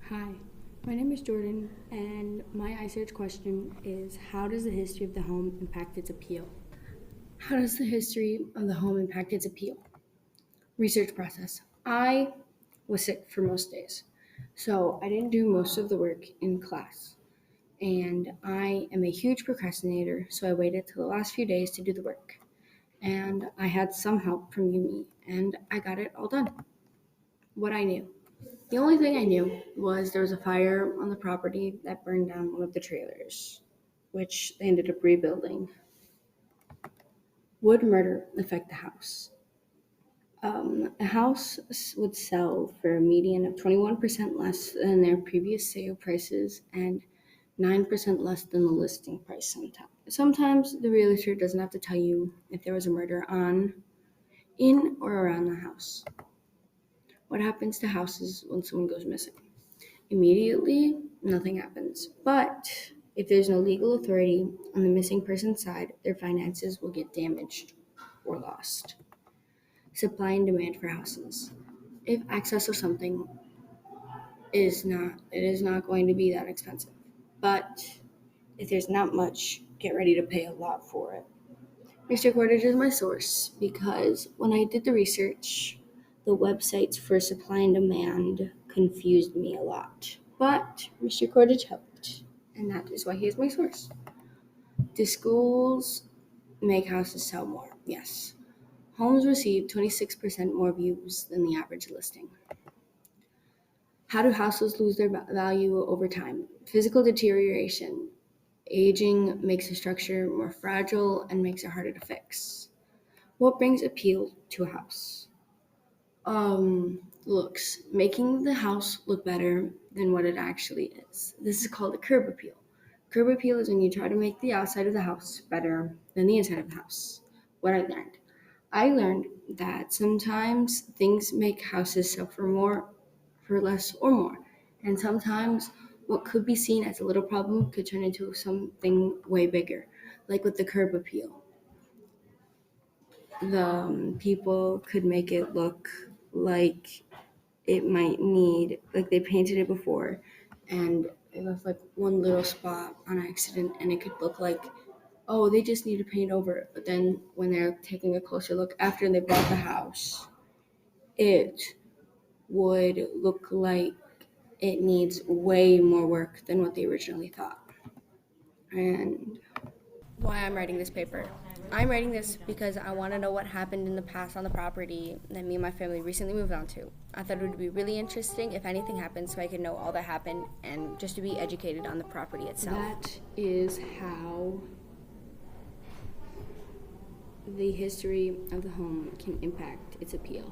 Hi, my name is Jordan, and my iSearch question is, how does the history of the home impact its appeal? How does the history of the home impact its appeal? Research process. I was sick for most days, so I didn't do most of the work in class. And I am a huge procrastinator, so I waited till the last few days to do the work. And I had some help from Yumi, and I got it all done. What I knew. The only thing I knew was there was a fire on the property that burned down one of the trailers, which they ended up rebuilding. Would murder affect the house? A house would sell for a median of 21% less than their previous sale prices and 9% less than the listing price sometimes. Sometimes the realtor doesn't have to tell you if there was a murder in or around the house. What happens to houses when someone goes missing? Immediately, nothing happens. But if there's no legal authority on the missing person's side, their finances will get damaged or lost. Supply and demand for houses. If access of something it is not going to be that expensive. But if there's not much, get ready to pay a lot for it. Mr. Cordage is my source because when I did the research, the websites for supply and demand confused me a lot. But Mr. Cordage helped, and that is why he is my source. Do schools make houses sell more? Yes. Homes receive 26% more views than the average listing. How do houses lose their value over time? Physical deterioration. Aging makes a structure more fragile and makes it harder to fix. What brings appeal to a house? Looks. Making the house look better than what it actually is. This is called a curb appeal. Curb appeal is when you try to make the outside of the house better than the inside of the house. What I learned that sometimes things make houses sell for less or more. And sometimes what could be seen as a little problem could turn into something way bigger, like with the curb appeal. The people could make it look like it might need, like they painted it before and it left like one little spot on accident and it could look like, oh, they just need to paint over it. But then when they're taking a closer look after they bought the house, it would look like it needs way more work than what they originally thought. And why I'm writing this paper. I'm writing this because I want to know what happened in the past on the property that me and my family recently moved on to. I thought it would be really interesting if anything happened so I could know all that happened and just to be educated on the property itself. That is how the history of the home can impact its appeal.